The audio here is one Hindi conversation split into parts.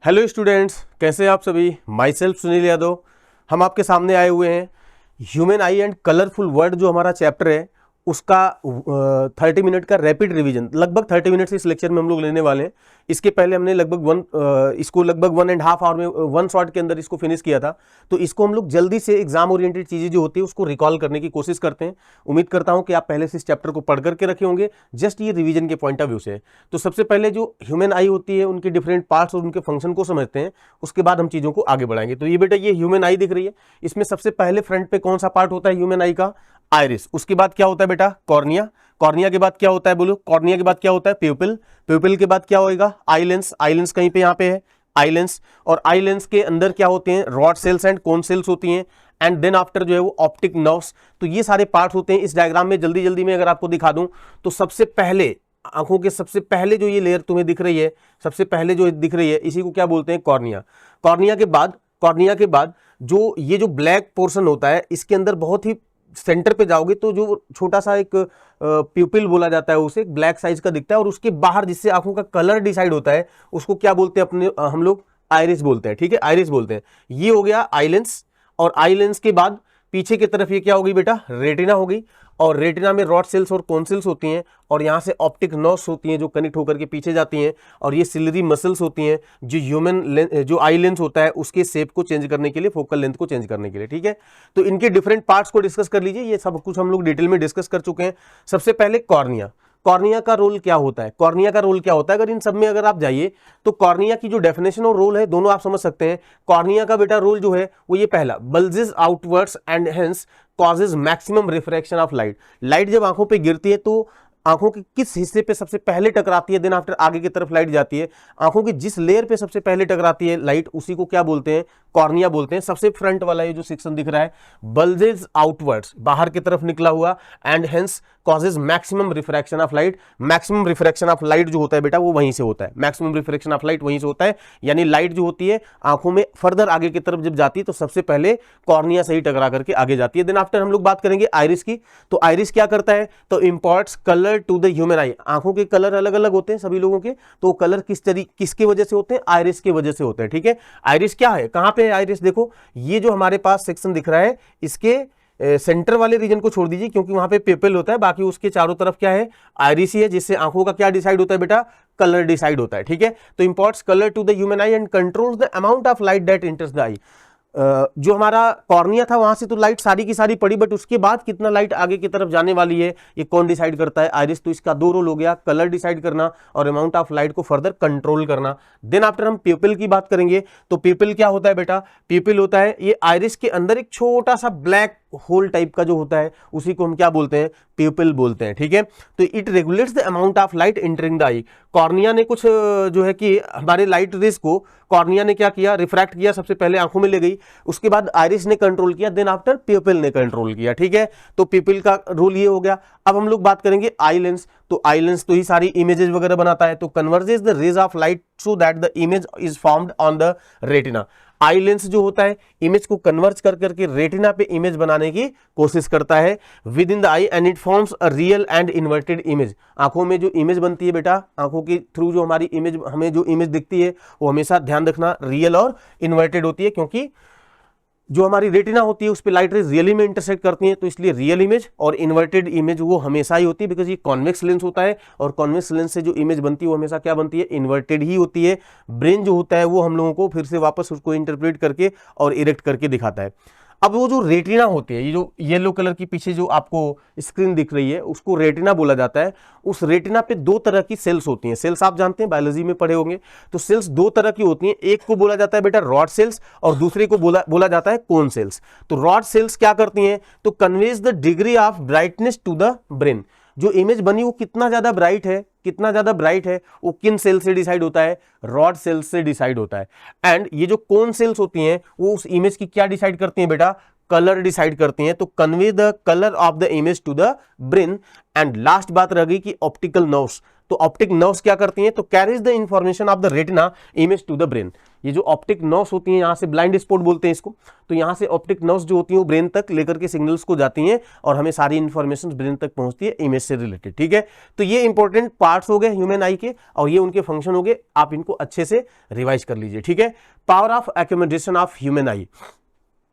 हेलो स्टूडेंट्स, कैसे हैं आप सभी। My self Sunil Yadav. हम आपके सामने आए हुए हैं human eye and colourful word जो हमारा चैप्टर है उसका 30 मिनट का रैपिड रिवीजन। लगभग 30 मिनट से इस लेक्चर में हम लोग लेने वाले हैं। इसके पहले हमने इसको लगभग 1.5 आवर में 1 शॉट के अंदर इसको फिनिश किया था। तो इसको हम लोग जल्दी से एग्जाम ओरिएंटेड चीजें जो होती है उसको रिकॉल करने की कोशिश करते हैं। उम्मीद करता हूं कि आप पहले से इस चैप्टर को पढ़ करके रखे होंगे, जस्ट ये रिवीजन के पॉइंट ऑफ व्यू से। तो सबसे पहले जो ह्यूमन आई होती है उनके डिफरेंट पार्ट्स और उनके फंक्शन को समझते हैं, उसके बाद हम चीजों को आगे बढ़ाएंगे। तो ये बेटा ये ह्यूमन आई दिख रही है, इसमें सबसे पहले फ्रंट पे कौन सा पार्ट होता है ह्यूमन आई का? आइरिस। उसके बाद क्या होता है बेटा? कॉर्निया। कॉर्निया के बाद क्या होता है बोलो? कॉर्निया के बाद क्या होता है? प्यूपिल। प्यूपिल के बाद क्या होएगा? Eye lens. आई लेंस कहीं पे यहाँ पे है आई लेंस। और आई लेंस के अंदर क्या होते हैं? Rod sales and cone cells होती हैं। एंड देन आफ्टर जो है वो ऑप्टिक नर्व्स। तो ये सारे पार्ट होते हैं। इस डायग्राम में जल्दी जल्दी में अगर आपको दिखा दूं तो सबसे पहले आंखों के सबसे पहले जो ये लेयर तुम्हें दिख रही है, सबसे पहले जो दिख रही है, इसी को क्या बोलते हैं? कॉर्निया। कॉर्निया के बाद जो ये जो ब्लैक पोर्शन होता है, इसके अंदर बहुत ही सेंटर पे जाओगे तो जो छोटा सा एक प्यूपिल बोला जाता है, उसे ब्लैक साइज का दिखता है। और उसके बाहर जिससे आंखों का कलर डिसाइड होता है उसको क्या बोलते हैं अपने हम लोग? आइरिस बोलते हैं। ठीक है, आइरिस बोलते हैं। ये हो गया आई लेंस। और आई लेंस के बाद पीछे की तरफ ये क्या होगी बेटा? रेटिना होगी। और रेटिना में रॉड सेल्स और कोन सेल्स होती हैं। और यहां से ऑप्टिक नर्व्स होती हैं जो कनेक्ट होकर के पीछे जाती हैं। और ये सिलरी मसल्स होती हैं जो आई लेंस होता है उसके शेप को चेंज करने के लिए, फोकल लेंथ को चेंज करने के लिए। ठीक है, तो इनके डिफरेंट पार्ट्स को डिस्कस कर लीजिए। ये सब कुछ हम लोग डिटेल में डिस्कस कर चुके हैं। सबसे पहले कॉर्निया। कॉर्निया का रोल क्या होता है? कॉर्निया का रोल क्या होता है? अगर इन सब में अगर आप जाइए तो कॉर्निया की जो डेफिनेशन और रोल है दोनों आप समझ सकते हैं। कॉर्निया का बेटा रोल जो है वो ये पहला, bulges outwards and hence causes maximum refraction of light. Light जब आंखों पे गिरती है तो आंखों के किस हिस्से पे सबसे पहले टकराती है, देन आफ्टर आगे की तरफ लाइट जाती है। आंखों की जिस लेयर पे सबसे पहले टकराती है लाइट, उसी को क्या बोलते हैं? कॉर्निया बोलते हैं। सबसे फ्रंट वाला ये जो सेक्शन दिख रहा है, बल्जेस आउटवर्ड्स, बाहर की तरफ निकला हुआ, and hence causes maximum refraction of light. Maximum refraction of light जो होता है बेटा वो वहीं से होता है। मैक्सिमम रिफ्रैक्शन ऑफ लाइट वहीं से होता है, यानी लाइट जो होती है आंखों में फर्दर आगे की तरफ जब जाती है तो सबसे पहले कॉर्निया से ही टकरा करके आगे जाती है। देन आफ्टर हम लोग बात करेंगे आइरिस की। तो आइरिस क्या करता है? तो imports colour to the human eye. आंखों के कलर अलग अलग होते हैं सभी लोगों के, तो कलर किसकी वजह से होते हैं? आइरिस की वजह से होते हैं। ठीक है, आइरिस क्या है, कहां पे है आइरिस? देखो ये जो हमारे पास सेक्शन दिख रहा है, इसके सेंटर वाले रीजन को छोड़ दीजिए क्योंकि वहां पे पेपल होता है, बाकी उसके चारों तरफ क्या है? आइरिस ही है, जिससे आंखों का क्या डिसाइड होता है बेटा? कलर डिसाइड होता है। ठीक है, तो imports colour to the human eye and controls the amount of light that enters the eye. जो हमारा कॉर्निया था वहां से तो लाइट सारी की सारी पड़ी, बट उसके बाद कितना लाइट आगे की तरफ जाने वाली है ये कौन डिसाइड करता है? आइरिस। तो इसका दो रोल हो गया, कलर डिसाइड करना और अमाउंट ऑफ लाइट को फर्दर कंट्रोल करना। देन आफ्टर हम प्यूपिल की बात करेंगे। तो प्यूपिल क्या होता है बेटा? प्यूपिल होता है ये आइरिस के अंदर एक छोटा सा ब्लैक होल टाइप का जो होता है, उसी को हम क्या बोलते हैं? प्यूपिल बोलते हैं। ठीक है, तो it regulates the amount of light entering the I. Cornea ने कुछ जो है कि हमारे लाइट रेज को कॉर्निया ने क्या किया? रिफ्रैक्ट किया, सबसे पहले आंखों में ले गई, उसके बाद आइरिस ने कंट्रोल किया, देन आफ्टर प्यूपिल ने कंट्रोल किया। ठीक है, तो प्यूपिल का रोल ये हो गया। अब हम लोग बात करेंगे आई लेंस। तो आई लेंस तो ही सारी इमेजेस वगैरह बनाता है, तो converges the rays of light so that the image is formed on the retina. Eye lens जो होता है इमेज को कन्वर्ज कर करके रेटिना पे इमेज बनाने की कोशिश करता है with in the I, and it forms a real and inverted image. आंखों में जो इमेज बनती है बेटा, आंखों के थ्रू जो हमारी इमेज, हमें जो इमेज दिखती है वो हमेशा ध्यान रखना रियल और इन्वर्टेड होती है, क्योंकि जो हमारी रेटिना होती है उस पर लाइट रेज रियली में इंटरसेक्ट करती हैं, तो इसलिए रियल इमेज और इन्वर्टेड इमेज वो हमेशा ही होती है, बिकॉज ये कॉन्वेक्स लेंस होता है और कॉन्वेक्स लेंस से जो इमेज बनती है वो हमेशा क्या बनती है? इन्वर्टेड ही होती है। ब्रेन जो होता है वो हम लोगों को फिर से वापस उसको इंटरप्रेट करके और इरेक्ट करके दिखाता है। अब वो जो रेटिना होती है, ये जो येलो कलर की पीछे जो आपको स्क्रीन दिख रही है उसको रेटिना बोला जाता है। उस रेटिना पे दो तरह की सेल्स होती हैं। सेल्स आप जानते हैं, बायोलॉजी में पढ़े होंगे। तो सेल्स दो तरह की होती हैं, एक को बोला जाता है बेटा रॉड सेल्स और दूसरे को बोला जाता है कोन सेल्स। तो रॉड सेल्स क्या करती हैं? तो conveys the degree of brightness to the brain. जो इमेज बनी वो कितना ज्यादा ब्राइट है, वो किन सेल से डिसाइड होता है? रॉड सेल्स से डिसाइड होता है। एंड ये जो कोन सेल्स होती हैं वो उस इमेज की क्या डिसाइड करती हैं बेटा? कलर डिसाइड करती हैं। तो convey the colour of the image to the brain. And last बात रह गई कि ऑप्टिकल नर्व्स। तो ऑप्टिक नर्व्स क्या करती हैं? तो carries the information of the retina image to the brain. ये जो ऑप्टिक नर्व्स होती हैं, यहाँ से ब्लाइंड स्पॉट बोलते हैं इसको, तो यहाँ से ऑप्टिक नर्व्स जो होती हैं वो ब्रेन तक लेकर के सिग्नल्स को जाती हैं और हमें सारी इंफॉर्मेशन ब्रेन तक पहुंचती है इमेज से रिलेटेड। ठीक है, तो ये इंपॉर्टेंट पार्ट्स हो गए ह्यूमन आई के और ये उनके फंक्शन हो गए, आप इनको अच्छे से रिवाइज कर लीजिए। ठीक है, power of accumulation of human आई।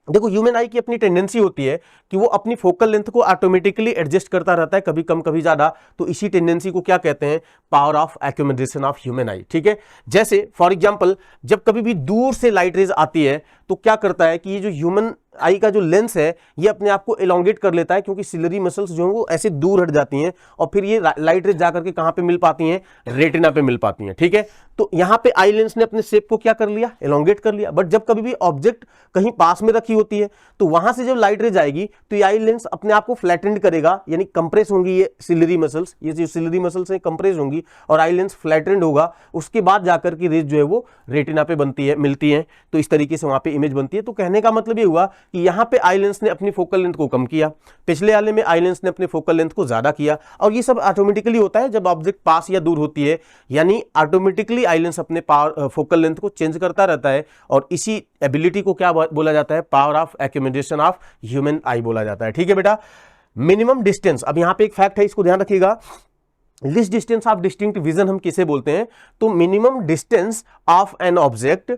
देखो ह्यूमन आई की अपनी टेंडेंसी होती है कि वो अपनी फोकल लेंथ को ऑटोमेटिकली एडजस्ट करता रहता है, कभी कम कभी ज्यादा, तो इसी टेंडेंसी को क्या कहते हैं, power of accumulation of human आई। ठीक है, जैसे फॉर एग्जांपल जब कभी भी दूर से लाइट रेज आती है तो क्या करता है कि ये जो ह्यूमन आई का जो लेंस है ये अपने आप को एलोंगेट कर लेता है, क्योंकि सिलरी मसल्स जो हैं वो ऐसे दूर हट जाती हैं और फिर ये लाइट रेज जाकर के कहां पे मिल पाती हैं, रेटिना पे मिल पाती हैं। ठीक है, तो यहां पे आई लेंस ने अपने शेप को क्या कर लिया, एलोंगेट कर लिया। बट जब कभी भी ऑब्जेक्ट कहीं पास में रखी होती है तो वहां से जब लाइट रेज आएगी तो ये आई लेंस अपने आप को फ्लैटेंड करेगा, यानी कंप्रेस होंगी ये सिलरी मसल्स, ये जो सिलरी मसल्स हैं कंप्रेस होंगी और आई लेंस फ्लैटेंड होगा, उसके बाद जाकर की रेज जो है वो रेटिना पे बनती है, मिलती है, तो इस तरीके से वहां पे इमेज बनती है। तो कहने का मतलब ये हुआ कि यहां पे आई लेंस ने अपनी फोकल लेंथ को कम किया, पिछले वाले में आई लेंस ने अपनी फोकल लेंथ को ज्यादा किया, और ये सब ऑटोमेटिकली होता है जब ऑब्जेक्ट पास या दूर होती है, यानी ऑटोमेटिकली आई लेंस अपने फोकल लेंथ को चेंज करता रहता है और इसी एबिलिटी को क्या बोला जाता है, power of accumulation of human आई बोला जाता है। ठीक है बेटा, मिनिमम डिस्टेंस, अब यहां पे एक फैक्ट है, इसको ध्यान रखिएगा, list distance of distinct vision हम किसे बोलते हैं, तो minimum distance of an object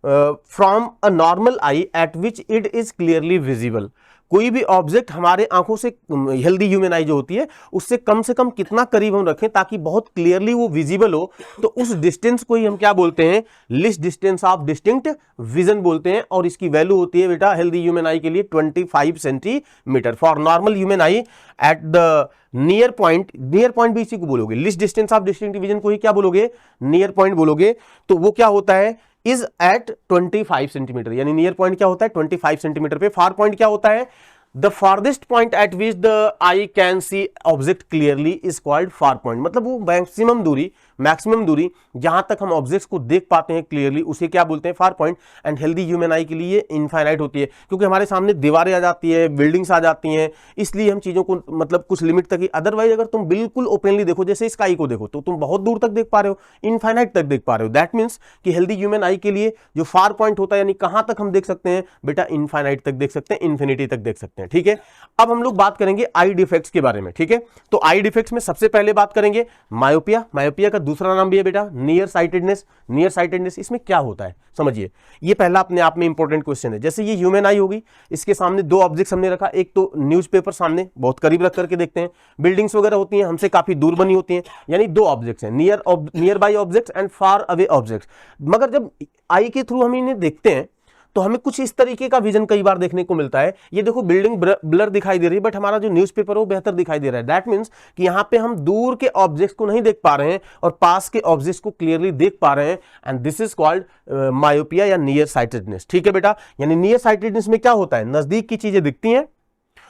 from a normal I eight which it is clearly visible. कोई भी ऑब्जेक्ट हमारे आंखों से, हेल्दी ह्यूमन आई जो होती है उससे कम से कम कितना करीब हम रखें ताकि बहुत क्लियरली वो विजिबल हो, तो उस डिस्टेंस को ही हम क्या बोलते हैं, list distance of distinct vision बोलते हैं। और इसकी वैल्यू होती है बेटा हेल्दी ह्यूमन आई के लिए 25 centimetre for normal human I at the near point भी इसी को बोलोगे, list distance of distinct vision को ही क्या बोलोगे, नियर पॉइंट बोलोगे। तो वो क्या होता है, इज एट 25 सेंटीमीटर, यानी नियर पॉइंट क्या होता है 25 सेंटीमीटर पे। फार पॉइंट क्या होता है, the farthest point eight which the I can see object clearly is called far point, मतलब वो मैक्सिमम दूरी जहां तक हम ऑब्जेक्ट्स को देख पाते हैं क्लियरली उसे क्या बोलते हैं, far point. And healthy human आई के लिए इनफाइनाइट होती है, क्योंकि हमारे सामने दीवारें आ जाती है, बिल्डिंग्स आ जाती हैं, इसलिए हम चीजों को मतलब कुछ लिमिट तक ही, अदरवाइज अगर तुम बिल्कुल ओपनली देखो, जैसे स्काई को देखो, तो तुम बहुत दूर तक देख पा रहे हो, इनफाइनाइट तक देख पा रहे हो। दैट मीन्स कि हेल्दी ह्यूमन आई के लिए जो फार पॉइंट होता है, यानी कहां तक हम देख सकते हैं बेटा, इनफाइनाइट तक देख सकते हैं, इन्फिनिटी तक देख सकते हैं। ठीक है, अब हम लोग बात करेंगे आई डिफेक्ट्स के बारे में। ठीक है, तो आई डिफेक्ट्स में सबसे पहले बात करेंगे मायोपिया। मायोपिया का दूसरा नाम भी है बेटा नियर साइटेडनेस। नियर साइटेडनेस, इसमें क्या होता है समझिए, ये पहला अपने आप में इंपॉर्टेंट क्वेश्चन है। जैसे ये ह्यूमन आई होगी, इसके सामने दो ऑब्जेक्ट्स हमने रखा, एक तो न्यूज़पेपर सामने बहुत करीब रख करके देखते हैं, बिल्डिंग्स वगैरह होती हैं हमसे काफी दूर बनी होती हैं, यानी दो ऑब्जेक्ट्स हैं, near by objects and far away objects. मगर जब आई के थ्रू हम इन्हें देखते हैं तो हमें कुछ इस तरीके का विजन कई बार देखने को मिलता है। ये देखो बिल्डिंग ब्लर दिखाई दे रही है, बट हमारा जो न्यूज़पेपर है वो बेहतर दिखाई दे रहा है। दैट मींस कि यहाँ पे हम दूर के ऑब्जेक्ट्स को नहीं देख पा रहे हैं और पास के ऑब्जेक्ट्स को क्लियरली देख पा रहे हैं, and this is called myopia या नियर साइटेडनेस। ठीक है बेटा, यानी नियर साइटेडनेस में क्या होता है, नजदीक की चीजें दिखती हैं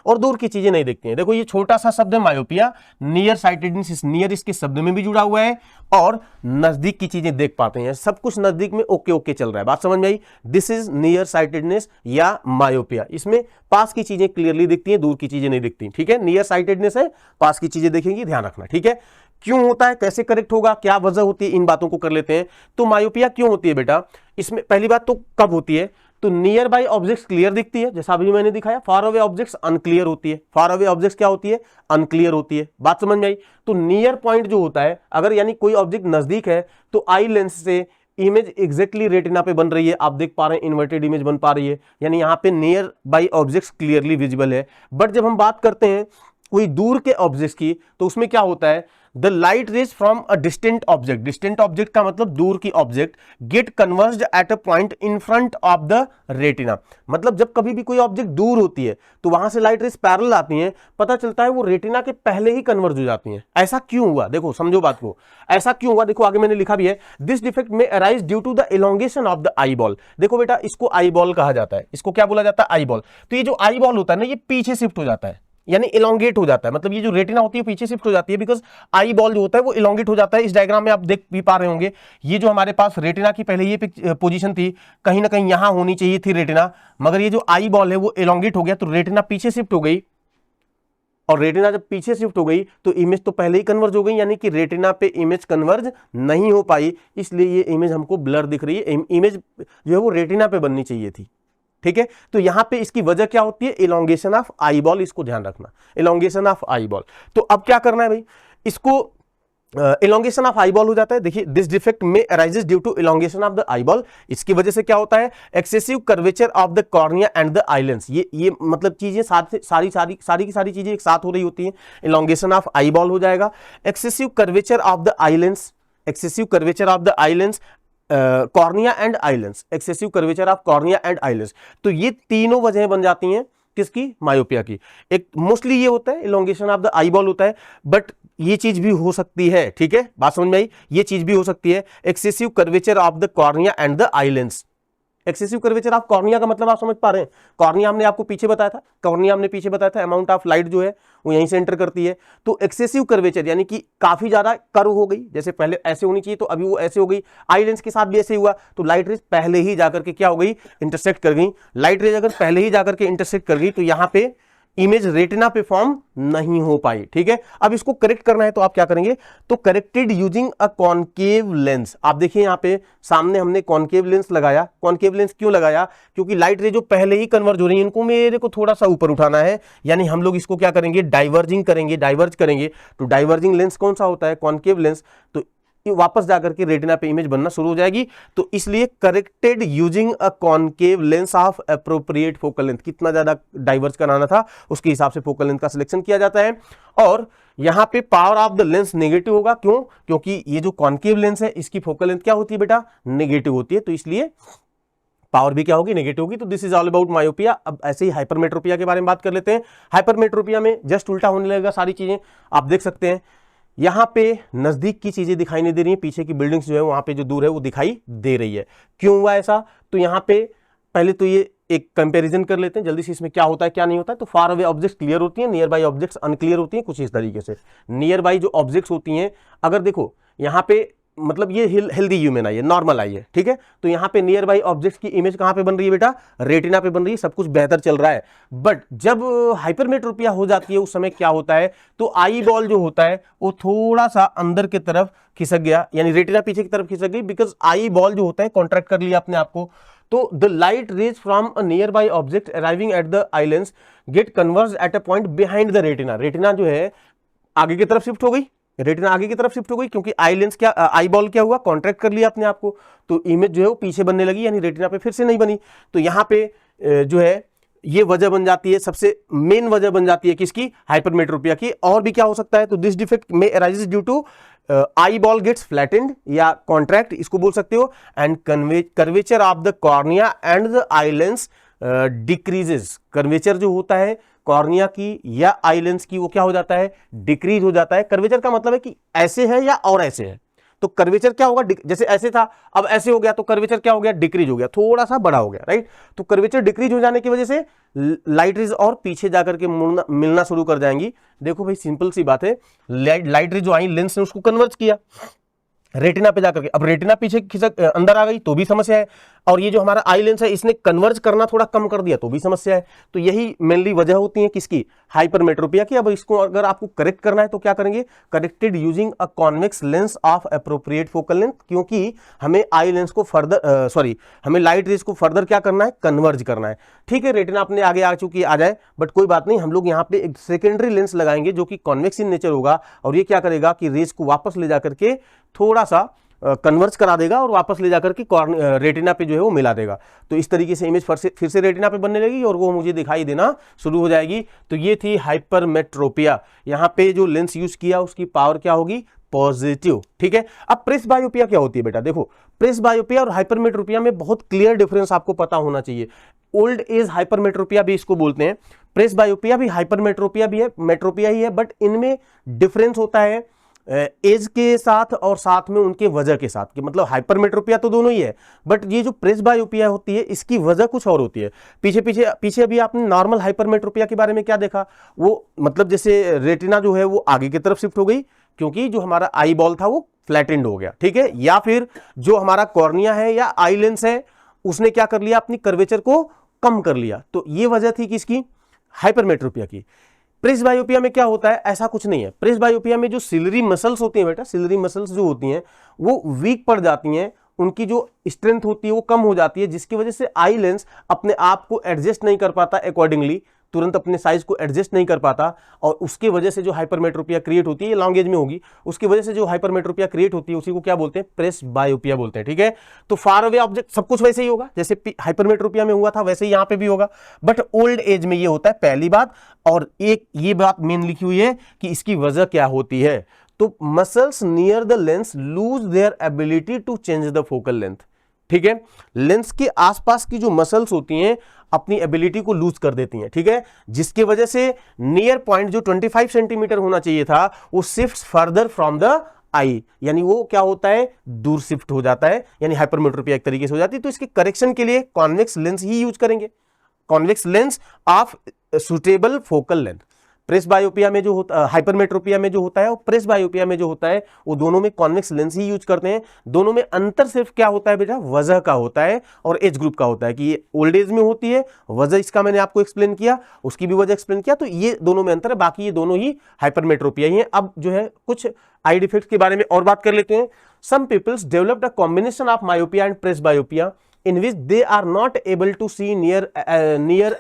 और दूर की चीजें नहीं दिखती हैं। देखो ये छोटा सा शब्द है मायोपिया, नियर साइटेडनेस, इस नियर इसके शब्द में भी जुड़ा हुआ है और नजदीक की चीजें देख पाते हैं, सब कुछ नजदीक में ओके ओके चल रहा है। बात समझ में आई, दिस इज नियर साइटेडनेस या मायोपिया। इसमें पास की चीजें क्लियरली दिखती हैं, दूर की चीजें नहीं दिखती। ठीक है, नियर साइटेडनेस है, पास की चीजें देखेंगी, ध्यान रखना। ठीक है, क्यों होता है, कैसे करेक्ट होगा, क्या वजह होती है, इन बातों को कर लेते हैं। तो मायोपिया क्यों होती है बेटा, इसमें पहली बात तो कब होती है, तो नियर बाय ऑब्जेक्ट्स क्लियर दिखती है, जैसा अभी मैंने दिखाया। फार अवे ऑब्जेक्ट्स अनक्लियर होती है। फार अवे ऑब्जेक्ट्स क्या होती है, अनक्लियर होती है। बात समझ में आई। तो नियर पॉइंट जो होता है, अगर यानी कोई ऑब्जेक्ट नजदीक है तो आई लेंस से इमेज एग्जैक्टली रेटिना पे बन रही है, आप देख पा रहे हैं इन्वर्टेड इमेज बन पा रही है, यानी यहाँ पे near by objects clearly visible है। बट जब हम बात करते हैं कोई दूर के ऑब्जेक्ट्स की, तो उसमें क्या होता है, the light rays from a distant object, distant object का मतलब दूर की object, get converged at a point in front of the retina. मतलब जब कभी भी कोई ऑब्जेक्ट दूर होती है तो वहां से लाइट रेज पैरेलल आती हैं, पता चलता है वो रेटिना के पहले ही कन्वर्ज हो जाती हैं। ऐसा क्यों हुआ, देखो समझो बात को, ऐसा क्यों हुआ, देखो आगे मैंने लिखा भी है, दिस डिफेक्ट में arise due to the elongation of the eye ball. देखो बेटा, इसको आई बॉल कहा जाता है, इसको क्या बोला जाता है, आई बॉल। तो ये जो आई बॉल होता है ना, ये पीछे शिफ्ट हो जाता है, यानी इलोंगेट हो जाता है, मतलब ये जो रेटिना होती है पीछे शिफ्ट हो जाती है, बिकॉज आई बॉल जो होता है वो इलोंगेट हो जाता है। इस डायग्राम में आप देख भी पा रहे होंगे, ये जो हमारे पास रेटिना की पहले ये पोजीशन थी, कहीं ना कहीं यहां होनी चाहिए थी रेटिना, मगर ये जो आई बॉल है वो इलोंगेट हो गया, तो रेटिना पीछे शिफ्ट हो गई और रेटिना जब पीछे शिफ्ट हो गई तो इमेज तो पहले ही कन्वर्ज हो गई, यानी कि रेटिना पे इमेज कन्वर्ज नहीं हो पाई, इसलिए ये इमेज हमको ब्लर दिख रही है। इमेज जो है वो रेटिना पे बननी चाहिए थी, ठीक है। तो यहां पे इसकी वजह क्या होती है, इलोंगेशन ऑफ आई बॉल, इसको ध्यान रखना, इलोंगेशन ऑफ आई बॉल। तो अब क्या करना है भाई, इसको इलोंगेशन ऑफ आई बॉल हो जाता है। देखिए, दिस डिफेक्ट में arises due to elongation of the I ball. इसकी वजह से क्या होता है, excessive curvature of the cornea and the eye lens. ये मतलब चीजें सारी की सारी चीजें एक साथ हो रही होती हैं। इलोंगेशन ऑफ आई बॉल हो जाएगा, excessive curvature of the eye lens, excessive curvature of the eye lens, cornea and eye lens, excessive curvature of cornea and eye lens. तो ये तीनों वजह बन जाती हैं किसकी, मायोपिया की। एक मोस्टली ये होता है elongation of the eye ball होता है, बट ये चीज भी हो सकती है, ठीक है, बात समझ में आई, ये चीज भी हो सकती है excessive curvature of the cornea and the eye lens. Excessive curvature of cornea का मतलब आप समझ पा रहे हैं, कॉर्निया हमने आपको पीछे बताया था, कॉर्निया हमने पीछे बताया था, अमाउंट ऑफ लाइट जो है वो यहीं से एंटर करती है। तो एक्सेसिव कर्वेचर यानी कि काफी ज्यादा कर्व हो गई, जैसे पहले ऐसे होनी चाहिए तो अभी वो ऐसे हो गई, आई लेंस के साथ भी ऐसे हुआ, तो लाइट रेज पहले ही जाकर के क्या हो गई, इंटरसेक्ट कर गई। लाइट रेज अगर पहले ही जाकर के इंटरसेक्ट कर गई तो यहां पे इमेज रेटिना पे फॉर्म नहीं हो पाई, ठीक है। अब इसको करेक्ट करना है तो आप क्या करेंगे, तो corrected using a concave lens. आप देखिए यहां पे सामने हमने कॉनकेव लेंस लगाया। कॉनकेव लेंस क्यों लगाया, क्योंकि लाइट रे जो पहले ही कन्वर्ज हो रही है इनको मेरे को थोड़ा सा ऊपर उठाना है, यानी हम लोग इसको क्या करेंगे, डाइवर्जिंग करेंगे, डाइवर्ज करेंगे। तो डाइवर्जिंग लेंस कौन सा होता है, कॉनकेव लेंस। तो वापस जाकर के रेटिना पे इमेज बनना शुरू हो जाएगी। तो इसलिए corrected using a concave lens of appropriate focal length, कितना ज्यादा डाइवर्ज कराना था उसके हिसाब से फोकल लेंथ का सिलेक्शन किया जाता है। और यहां पे power of the lens negative होगा, क्यों, क्योंकि ये जो कॉनकेव लेंस है इसकी फोकल लेंथ क्या होती है बेटा, नेगेटिव होती है, तो इसलिए पावर भी क्या होगी, नेगेटिव होगी। तो this is all about myopia. अब ऐसे ही हाइपरमेट्रोपिया के बारे में बात कर लेते हैं। हाइपरमेट्रोपिया में जस्ट उल्टा होने लगेगा सारी चीजें, आप देख सकते हैं यहां पे नजदीक की चीजें दिखाई नहीं दे रही हैं, पीछे की बिल्डिंग्स जो है वहां पे जो दूर है वो दिखाई दे रही है। क्यों हुआ ऐसा, तो यहां पे पहले तो ये एक कंपैरिजन कर लेते हैं जल्दी से, इसमें क्या होता है क्या नहीं होता है। तो फार अवे ऑब्जेक्ट्स क्लियर होती हैं, नियर बाई ऑब्जेक्ट्स अनक्लियर होती हैं, कुछ इस तरीके से। नियर बाई जो ऑब्जेक्ट्स होती हैं, अगर देखो यहां पे मतलब ये हेल्दी ह्यूमन आई है, नॉर्मल आई है, ठीक है। तो यहां पे नियर बाई ऑब्जेक्ट्स की इमेज कहां पे बन रही है बेटा, रेटिना पे बन रही है, सब कुछ बेहतर चल रहा है। बट जब हाइपरमेट्रोपिया हो जाती है उस समय क्या होता है, तो आई बॉल जो होता है वो थोड़ा सा अंदर की तरफ खिसक गया, यानी रेटिना पीछे की तरफ खिसक गई, बिकॉज आई बॉल जो होता है कॉन्ट्रैक्ट कर लिया अपने आप को। तो the light rays from a nearby object arriving at the eye lens get converge at a point behind the retina. Retina जो है आगे की तरफ शिफ्ट हो गई, रेटिना आगे की तरफ शिफ्ट हो गई, क्योंकि आई लेंस क्या, आई बॉल क्या हुआ, कॉन्ट्रैक्ट कर लिया अपने आप को, तो इमेज जो है वो पीछे बनने लगी, यानी रेटिना पे फिर से नहीं बनी। तो यहां पे जो है ये वजह बन जाती है, सबसे मेन वजह बन जाती है किसकी, हाइपरमेट्रोपिया की। और भी क्या हो सकता है, तो दिस डिफेक्ट में arises due to eyeball gets flattened या कॉन्ट्रैक्ट, इसको बोल सकते हो, and curvature of the cornea and the eye lens decreases. Curvature जो होता है कॉर्निया की या आई लेंस की वो क्या हो जाता है, डिक्रीज हो जाता है। कर्वेचर का मतलब है कि ऐसे है या और ऐसे है, तो कर्वेचर क्या होगा, जैसे ऐसे था अब ऐसे हो गया, तो कर्वेचर क्या हो गया, डिक्रीज हो गया, थोड़ा सा बड़ा हो गया, राइट। तो कर्वेचर डिक्रीज हो जाने की वजह से लाइट रेज और पीछे जाकर के मिलना शुरू कर जाएंगी। देखो भाई सिंपल सी बात है, लाइट रेज जो आई लेंस ने उसको कन्वर्ज किया रेटिना पे जाकर के, अब रेटिना पीछे खिसक अंदर आ गई तो भी समस्या है, और ये जो हमारा आई लेंस है इसने कन्वर्ज करना थोड़ा कम कर दिया तो भी समस्या है। तो यही मेनली वजह होती है किसकी, हाइपरमेट्रोपिया की। अब इसको अगर आपको करेक्ट करना है तो क्या करेंगे, corrected using a convex lens of appropriate focal length, क्योंकि हमें आई लेंस को फर्दर हमें लाइट रेज को फर्दर क्या करना है, कन्वर्ज करना है, ठीक है। रेटिना अपने आगे आ चुकी आ जाए, बट कोई बात नहीं, हम लोग यहाँ पे एक सेकेंडरी लेंस लगाएंगे जो कि कॉन्वेक्स इन नेचर होगा, और ये क्या करेगा कि रेज को वापस ले जाकर के थोड़ा सा कन्वर्ज करा देगा और वापस ले जाकर के रेटिना पे जो है वो मिला देगा। तो इस तरीके से इमेज फिर से रेटिना पे बनने लगेगी और वो मुझे दिखाई देना शुरू हो जाएगी। तो ये थी हाइपरमेट्रोपिया। यहाँ पे जो लेंस यूज किया उसकी पावर क्या होगी, पॉजिटिव, ठीक है। अब प्रेसबायोपिया क्या होती है बेटा, देखो प्रेसबायोपिया और हाइपरमेट्रोपिया में बहुत क्लियर डिफरेंस आपको पता होना चाहिए। ओल्ड एज हाइपरमेट्रोपिया भी इसको बोलते हैं, प्रेसबायोपिया भी हाइपरमेट्रोपिया भी है, मेट्रोपिया ही है, बट इनमें डिफरेंस होता है एज के साथ और साथ में उनके वजह के साथ, कि मतलब हाइपरमेट्रोपिया तो दोनों ही है, बट ये जो प्रेसबायोपिया होती है इसकी वजह कुछ और होती है। पीछे अभी आपने नॉर्मल हाइपरमेट्रोपिया के बारे में क्या देखा, वो मतलब जैसे रेटिना जो है वो आगे की तरफ शिफ्ट हो गई क्योंकि जो हमारा आई बॉल था वो फ्लैटेंड हो गया, ठीक है, या फिर जो हमारा कॉर्निया है या आई लेंस है उसने क्या कर लिया, अपनी कर्वेचर को कम कर लिया। तो ये वजह थी किसकी, हाइपरमेट्रोपिया की। प्रेसबायोपिया में क्या होता है, ऐसा कुछ नहीं है। प्रेसबायोपिया में जो सिलरी मसल्स होती हैं बेटा, सिलरी मसल्स जो होती हैं वो वीक पड़ जाती हैं, उनकी जो स्ट्रेंथ होती है वो कम हो जाती है, जिसकी वजह से आई लेंस अपने आप को एडजस्ट नहीं कर पाता अकॉर्डिंगली, तुरंत अपने साइज को एडजस्ट नहीं कर पाता, और उसकी वजह से जो हाइपरमेट्रोपिया क्रिएट होती है, ये लॉन्ग एज में होगी, उसकी वजह से जो हाइपरमेट्रोपिया क्रिएट होती है उसी को क्या बोलते हैं, प्रेसबायोपिया बोलते हैं। ठीक है, तो फार अवे ऑब्जेक्ट सब कुछ वैसे ही होगा जैसे हाइपरमेट्रोपिया में हुआ था, वैसे ही यहां पे भी होगा, बट ओल्ड एज में ये होता है, पहली बात। और एक ये बात मेन लिखी हुई है कि इसकी वजह क्या होती है, तो muscles near the lens lose their ability to change the focal length. ठीक है, लेंस के आसपास की जो मसल्स होती हैं अपनी एबिलिटी को लूज कर देती हैं। ठीक है, जिसकी वजह से नियर पॉइंट जो 25 सेंटीमीटर होना चाहिए था वो शिफ्ट्स फर्दर फ्रॉम द आई, यानी वो क्या होता है, दूर शिफ्ट हो जाता है, यानी हाइपरमेट्रोपिया एक तरीके से हो जाती है। तो इसके करेक्शन के लिए कॉन्वेक्स लेंस ही यूज करेंगे, convex lens of suitable focal length. Presbyopia में जो होता, हाइपरमेट्रोपिया में जो होता है और प्रेसबायोपिया में जो होता है वो दोनों में कॉन्वेक्स लेंस ही यूज करते हैं। दोनों में अंतर सिर्फ क्या होता है बेटा, वजह का होता है और एज ग्रुप का होता है, कि ये ओल्ड एज में होती है, वजह इसका मैंने आपको एक्सप्लेन किया, उसकी भी वजह एक्सप्लेन किया, तो ये दोनों में अंतर है, बाकी ये दोनों ही हाइपरमेट्रोपिया ही है। अब जो है कुछ आई डिफेक्ट के बारे में और बात कर लेते हैं। Some peoples developed a combination of myopia and presbyopia in which they are not able to see near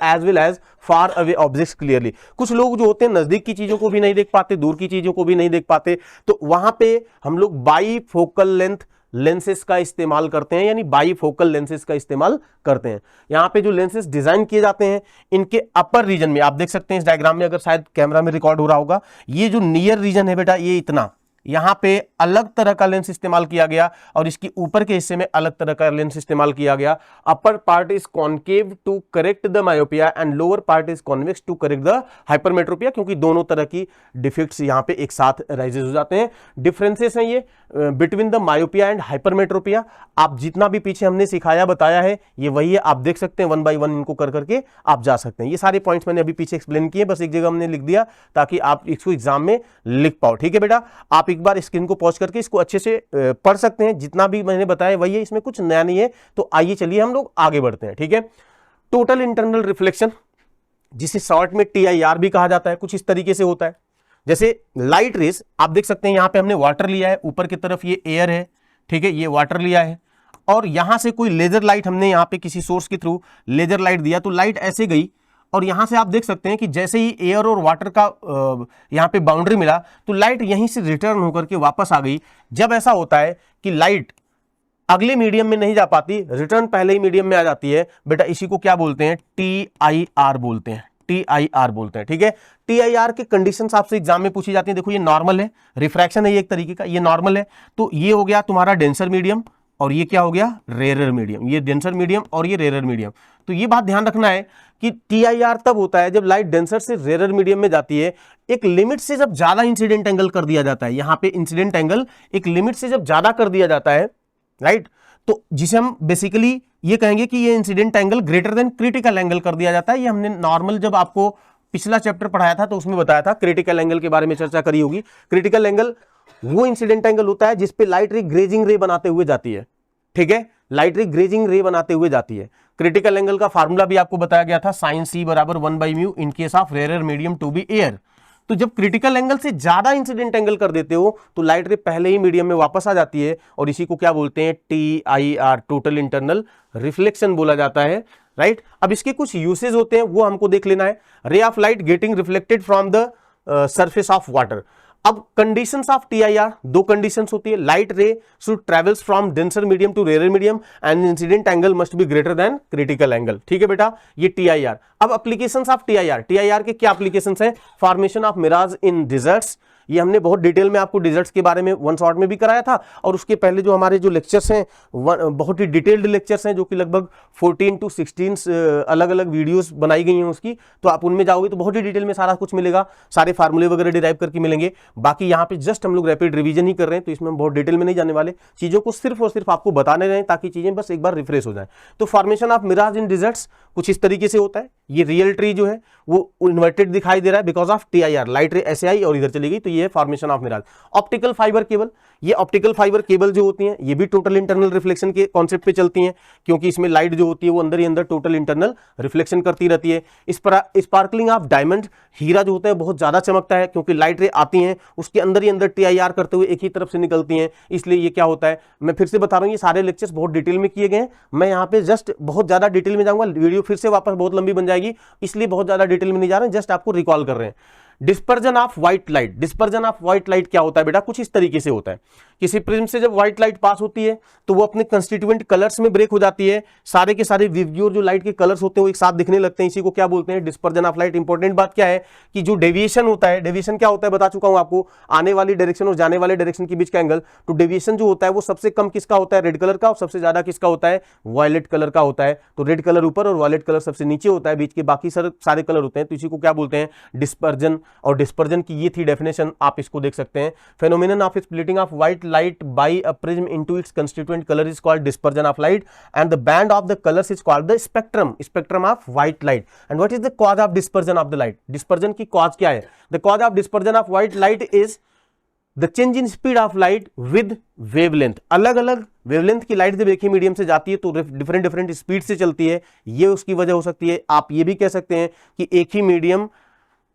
as well as far away objects clearly। कुछ लोग जो होते हैं नजदीक की चीजों को भी नहीं देख पाते, दूर की चीजों को भी नहीं देख पाते, तो वहां पे हम लोग बाई फोकल लेंथ लेंसेस का इस्तेमाल करते हैं, यानी बाई फोकल लेंसेस का इस्तेमाल करते हैं। यहाँ पे जो लेंसेस डिजाइन किए जाते हैं इनके अपर रीजन में आप देख सकते हैं, इस डायग्राम में अगर शायद कैमरा में रिकॉर्ड हो रहा होगा, ये जो नियर रीजन है बेटा, ये इतना यहां पे अलग तरह का लेंस इस्तेमाल किया गया और इसके ऊपर के हिस्से में अलग तरह का लेंस इस्तेमाल किया गया। Upper part is concave to correct the myopia and lower part is convex to correct the hypermetropia, क्योंकि दोनों तरह की डिफेक्ट्स यहां पे एक साथ राइजेस हो जाते हैं। डिफरेंसेस हैं ये between the myopia and hypermetropia. आप जितना भी पीछे हमने सिखाया बताया है ये वही है, आप देख सकते हैं, वन बाय वन इनको कर करके आप जा सकते हैं। ये सारे पॉइंट्स मैंने अभी पीछे एक्सप्लेन किए, बस एक जगह हमने लिख दिया ताकि आप इसको एग्जाम में लिख पाओ। ठीक है बेटा, आप एक बार स्क्रीन को पॉज करके इसको अच्छे से पढ़ सकते हैं, जितना भी मैंने बताया वही है, इसमें कुछ नया नहीं है। तो आइए चलिए हम लोग आगे बढ़ते हैं। ठीक है, टोटल इंटरनल रिफ्लेक्शन जिसे शॉर्ट में TIR भी कहा जाता है, कुछ इस तरीके से होता है। जैसे लाइट रेस आप देख सकते हैं, यहां पे हमने वाटर लिया है, ऊपर की तरफ ये एयर है, ठीक है, ये वाटर लिया है, और यहां से कोई लेजर लाइट हमने यहां पे किसी सोर्स के थ्रू लेजर लाइट दिया, तो लाइट ऐसे गई, और यहां से आप देख सकते हैं कि जैसे ही एयर और वाटर का यहां पे बाउंड्री मिला तो लाइट यहीं से रिटर्न होकर के वापस आ गई। जब ऐसा होता है कि लाइट अगले मीडियम में नहीं जा पाती, रिटर्न पहले ही मीडियम में आ जाती है, बेटा इसी को क्या बोलते हैं, TIR बोलते हैं, TIR बोलते हैं। ठीक है, TIR के कंडीशंस आपसे एग्जाम में पूछी जाती हैं। देखो ये नॉर्मल है, रिफ्रैक्शन है ये एक तरीके का, ये नॉर्मल है, तो ये हो गया तुम्हारा डेंसर मीडियम, और ये क्या हो गया, रेरर मीडियम। ये डेंसर मीडियम और ये रेरर मीडियम। तो ये बात ध्यान रखना है कि TIR तब होता है जब लाइट डेंसर से रेरर मीडियम में जाती है, एक लिमिट से जब ज्यादा इंसिडेंट एंगल कर दिया जाता है, यहां पे इंसिडेंट एंगल एक लिमिट से जब ज्यादा कर दिया जाता है, राइट, तो जिसे हम बेसिकली ये कहेंगे कि ये incident angle greater than critical angle कर दिया जाता है। ये हमने नॉर्मल जब आपको पिछला चैप्टर पढ़ाया था तो उसमें बताया था, क्रिटिकल एंगल के बारे में चर्चा करी होगी। क्रिटिकल एंगल वो इंसिडेंट एंगल होता है जिसपे लाइट रे ग्रेजिंग रे बनाते हुए जाती है। ठीक है, लाइट रे ग्रेजिंग रे बनाते हुए जाती है। क्रिटिकल एंगल का फार्मूला भी आपको बताया गया था, sin c बराबर 1/μ in case of rarer medium to be air. तो जब क्रिटिकल एंगल से ज्यादा इंसिडेंट एंगल कर देते हो तो लाइट रे पहले ही मीडियम में वापस आ जाती है, और इसी को क्या बोलते हैं, TIR, टोटल इंटरनल रिफ्लेक्शन बोला जाता है। राइट, अब इसके कुछ यूसेज होते हैं वो हमको देख लेना है। Ray of light getting reflected from the surface of water. अब कंडीशंस ऑफ TIR, दो कंडीशंस होती है, light ray should travels from denser medium to rarer medium and incident angle must be greater than critical angle. ठीक है बेटा, ये TIR। अब एप्लीकेशंस ऑफ TIR के क्या एप्लीकेशंस हैं, formation of mirage in deserts, ये हमने बहुत डिटेल में आपको डिजर्ट्स के बारे में वन शॉट में भी कराया था, और उसके पहले जो हमारे जो लेक्चर्स हैं बहुत ही डिटेल्ड लेक्चर्स हैं, जो कि लगभग 14 to 16 अलग अलग वीडियोस बनाई गई हैं उसकी, तो आप उनमें जाओगे तो बहुत ही डिटेल में सारा कुछ मिलेगा, सारे फार्मूले वगैरह डिराइव करके मिलेंगे। बाकी यहाँ पे जस्ट हम लोग रैपिड रिवीजन ही कर रहे हैं, तो इसमें हम बहुत डिटेल में नहीं जाने वाले, चीज़ों को सिर्फ और सिर्फ आपको बताने रहे ताकि चीज़ें बस एक बार रिफ्रेश हो जाए। तो formation of mirage in deserts कुछ इस तरीके से होता है। ये रियल ट्री जो है वो इन्वर्टेड दिखाई दे रहा है बिकॉज ऑफ TIR, लाइट रे ऐसे आई और इधर चली गई, तो ये है formation of mirage. Optical fibre cable, ये ऑप्टिकल फाइबर केबल जो होती हैं ये भी टोटल इंटरनल रिफ्लेक्शन के कॉन्सेप्ट पे चलती हैं, क्योंकि इसमें लाइट जो होती है वो अंदर ही अंदर टोटल इंटरनल रिफ्लेक्शन करती रहती है। स्पार्कलिंग ऑफ डायमंड, हीरा जो होता है बहुत ज्यादा चमकता है क्योंकि लाइट रे आती हैं उसके अंदर ही अंदर TIR करते हुए एक ही तरफ से निकलती हैं, इसलिए ये क्या होता है, मैं फिर से बता रहा हूं ये सारे लेक्चर्स बहुत डिटेल में किए गए हैं, मैं यहाँ पे जस्ट बहुत ज्यादा डिटेल में जाऊंगा, वीडियो फिर से वापस बहुत लंबी बन जाएगी, इसलिए बहुत ज्यादा डिटेल में नहीं जा रहे हैं, जस्ट आपको रिकॉल कर रहे हैं। Dispersion of white light, dispersion of white light क्या होता है बेटा, कुछ इस तरीके से होता है, किसी प्रिज्म से जब व्हाइट लाइट पास होती है तो वो अपने कंस्टिट्यूएंट कलर्स में ब्रेक हो जाती है, सारे के सारे विवग्योर जो लाइट के कलर्स होते हैं वो एक साथ दिखने लगते हैं, इसी को क्या बोलते हैं, डिस्पर्जन ऑफ लाइट। इंपॉर्टेंट बात क्या है कि जो डेविएशन होता है, डेविएशन क्या होता है बता चुका हूं आपको, आने वाली डायरेक्शन और जाने वाले डायरेक्शन के बीच का एंगल, तो डेविएशन जो होता है वो सबसे कम किसका होता है, रेड कलर का, और सबसे ज्यादा किसका होता है, वायलेट कलर का होता है। तो रेड कलर ऊपर और वायलेट कलर सबसे नीचे होता है, बीच के बाकी सारे कलर होते हैं, तो इसी को क्या बोलते हैं, डिस्पर्जन। और डिस्पर्जन की ये थी डेफिनेशन, आप इसको देख सकते हैं, phenomenon of splitting of white light by a prism into its constituent color is called dispersion of light, and the band of the colors is called the spectrum of white light. And what is the cause of dispersion of the light? dispersion की cause क्या है? The cause of dispersion of white light is the change in speed of light with wavelength. अलग अलग वेवलेंथ की लाइट जब एक ही मीडियम से जाती है तो डिफरेंट स्पीड से चलती है, ये उसकी वजह हो सकती है। आप ये भी कह सकते हैं कि एक ही मीडियम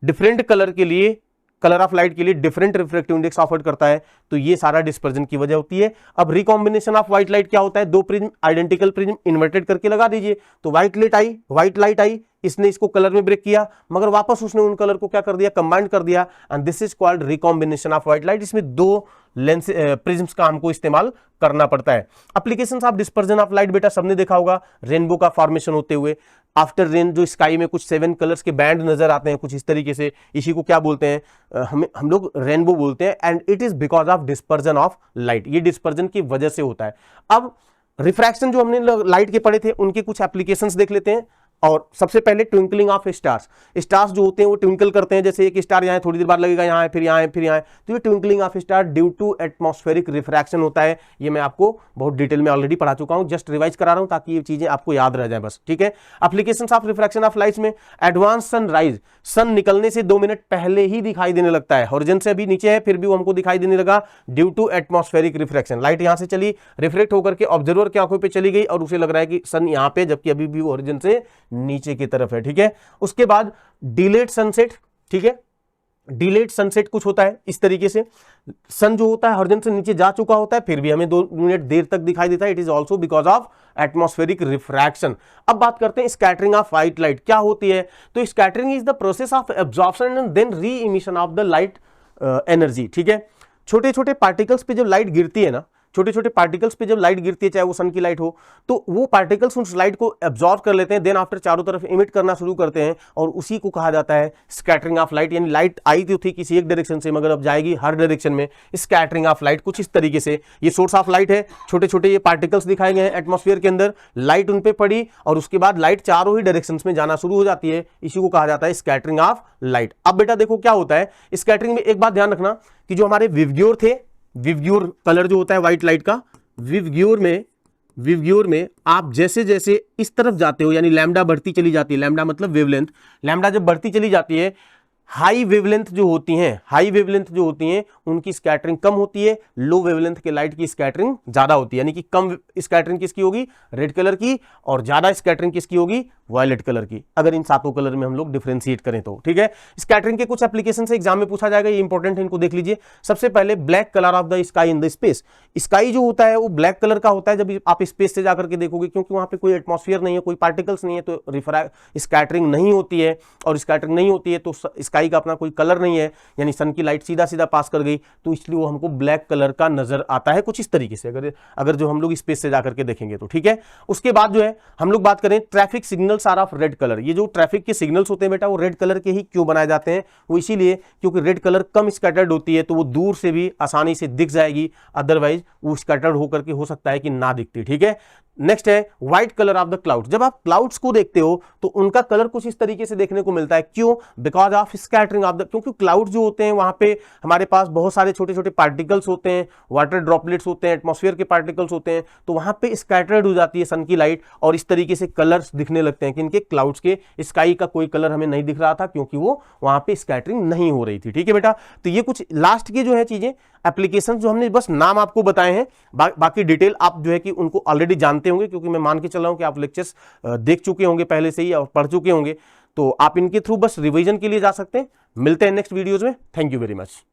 डिफरेंट कलर के लिए, कलर ऑफ लाइट के लिए डिफरेंट रिफ्रैक्टिव इंडेक्स ऑफर करता है, तो ये सारा डिस्पर्जन की वजह होती है। अब रिकॉम्बिनेशन ऑफ व्हाइट लाइट क्या होता है, दो प्रिज्म, आइडेंटिकल प्रिज्म इन्वर्टेड करके लगा दीजिए, तो व्हाइट लाइट आई, इसने इसको कलर में ब्रेक किया, मगर वापस उसने उन कलर को क्या कर दिया, कंबाइंड कर दिया, and this is called recombination of white light. इसमें दो लेंस प्रिज्म्स का हमको इस्तेमाल करना पड़ता है। Applications of dispersion of light बेटा सबने देखा होगा, रेनबो का फॉर्मेशन होते हुए, आफ्टर रेन जो स्काई में कुछ 7 कलर्स के बैंड नजर आते हैं कुछ इस तरीके से, इसी को क्या बोलते हैं, हम लोग रेनबो बोलते हैं, and it is because of dispersion of light, ये डिस्पर्जन की वजह से होता है। अब रिफ्रैक्शन जो हमने लाइट के पढ़े थे उनके कुछ एप्लीकेशंस देख लेते हैं, और सबसे पहले ट्विंकलिंग ऑफ स्टार्स, स्टार्स जो होते हैं वो ट्विंकल करते हैं, जैसे एक स्टार यहाँ थोड़ी देर बाद लगेगा, यहाँ फिर यहाँ फिर यहाँ, तो ये twinkling of star due to atmospheric refraction होता है। ये मैं आपको बहुत डिटेल में ऑलरेडी पढ़ा चुका हूँ, जस्ट रिवाइज करा रहा हूँ ताकि ये चीजें आपको याद रह जाए बस, ठीक है। Applications of refraction of lights में एडवांस सनराइज, सन निकलने से 2 मिनट पहले ही दिखाई देने लगता है, हॉरिजॉन से अभी नीचे है फिर भी वो हमको दिखाई देने लगा, due to atmospheric refraction. Light यहाँ से चली, रिफ्लेक्ट होकर के ऑब्जर्वर की आंखों पे चली गई और उसे लग रहा है कि सन यहाँ पे, जबकि अभी भी वो हॉरिजॉन से नीचे की तरफ है, ठीक है। उसके बाद डिलेड सनसेट, ठीक है, डिलेड सनसेट कुछ होता है इस तरीके से, सन जो होता है हॉरिजॉन से नीचे जा चुका होता है फिर भी हमें 2 मिनट देर तक दिखाई देता है, it is also because of atmospheric refraction. अब बात करते हैं स्कैटरिंग ऑफ व्हाइट लाइट क्या होती है, तो scattering is the process of absorption and then re emission of the light energy, ठीक है। छोटे छोटे पार्टिकल्स पे जब लाइट गिरती है ना, छोटे छोटे पार्टिकल्स पे जब लाइट गिरती है, चाहे वो सन की लाइट हो, तो वो पार्टिकल्स उस लाइट को एब्जॉर्ब कर लेते हैं, देन आफ्टर चारों तरफ इमिट करना शुरू करते हैं, और उसी को कहा जाता है स्कैटरिंग ऑफ लाइट। यानी लाइट आई तो थी किसी एक डायरेक्शन से, मगर अब जाएगी हर डायरेक्शन में, स्कैटरिंग ऑफ लाइट कुछ इस तरीके से। ये सोर्स ऑफ लाइट है, छोटे छोटे ये पार्टिकल्स दिखाए गए हैं एटमॉस्फेयर के अंदर, लाइट उन पे पड़ी और उसके बाद लाइट चारों ही डायरेक्शन में जाना शुरू हो जाती है, इसी को कहा जाता है स्कैटरिंग ऑफ लाइट। अब बेटा देखो क्या होता है स्कैटरिंग में, एक बात ध्यान रखना कि जो हमारे विवग्योर थे, विवग्योर कलर जो होता है व्हाइट लाइट का, विवग्योर में आप जैसे जैसे इस तरफ जाते हो, यानी लैम्डा बढ़ती चली जाती है, लैम्डा मतलब वेवलेंथ, लैम्डा जब बढ़ती चली जाती है, हाई वेवलेंथ जो होती हैं, हाई वेवलेंथ जो होती हैं उनकी स्कैटरिंग कम होती है, लो वेवलेंथ के लाइट की स्कैटरिंग ज्यादा होती है। यानी कि कम स्कैटरिंग किसकी होगी, रेड कलर की, और ज्यादा स्कैटरिंग किसकी होगी, वायलेट कलर की, अगर इन सातों कलर में हम लोग डिफरेंशिएट करें तो, ठीक है। स्कैटरिंग के कुछ एप्लीकेशन से एग्जाम में पूछा जाएगा, ये इंपॉर्टेंट है, इनको देख लीजिए। सबसे पहले black colour of the sky in the space, sky जो होता है वो ब्लैक कलर का होता है जब आप स्पेस से जाकर के देखोगे, क्योंकि वहां पे कोई एटमॉस्फेयर नहीं है, कोई पार्टिकल्स नहीं है, तो स्कैटरिंग नहीं होती है, और स्कैटरिंग नहीं होती है तो स्काई का अपना कोई कलर नहीं है, यानी सन की लाइट सीधा सीधा पास कर गई, तो इसलिए वो हमको ब्लैक कलर का नजर आता है कुछ इस तरीके से, अगर जो हम लोग स्पेस से जाकर के देखेंगे तो, ठीक है। उसके बाद जो है हम लोग बात करें traffic signals are of red colour, ये जो ट्रैफिक के सिग्नल्स होते हैं बेटा वो रेड कलर के ही क्यों बनाए जाते हैं, वो इसीलिए क्योंकि रेड कलर कम स्कैटर्ड होती है, तो वो दूर से भी आसानी से दिख जाएगी, अदरवाइज वो स्कैटर्ड होकर के हो सकता है कि ना दिखती, ठीक है। नेक्स्ट है white colour of the cloud, जब आप क्लाउड्स को देखते हो तो उनका कलर कुछ इस तरीके से देखने को मिलता है, क्यों, because of scattering of the, क्योंकि क्लाउड जो होते हैं वहां पे हमारे पास बहुत सारे छोटे छोटे पार्टिकल्स होते हैं, वाटर ड्रॉपलेट्स होते हैं, एटमॉस्फेयर के पार्टिकल्स होते हैं, तो वहां पे स्कैटर्ड हो जाती है सन की लाइट और इस तरीके से कलर्स दिखने लगते हैं कि इनके क्लाउड्स के, स्काई का कोई कलर हमें नहीं दिख रहा था क्योंकि वो वहां पे स्कैटरिंग नहीं हो रही थी। ठीक है बेटा, तो ये कुछ लास्ट की जो है चीजें, एप्लीकेशन जो हमने बस नाम आपको बताए हैं, बाकी डिटेल आप जो है कि उनको ऑलरेडी जानते होंगे, क्योंकि मैं मान के चल रहा हूं कि आप लेक्चर्स देख चुके होंगे पहले से ही और पढ़ चुके होंगे, तो आप इनके थ्रू बस रिवीजन के लिए जा सकते हैं। मिलते हैं नेक्स्ट वीडियोज में। Thank you very much.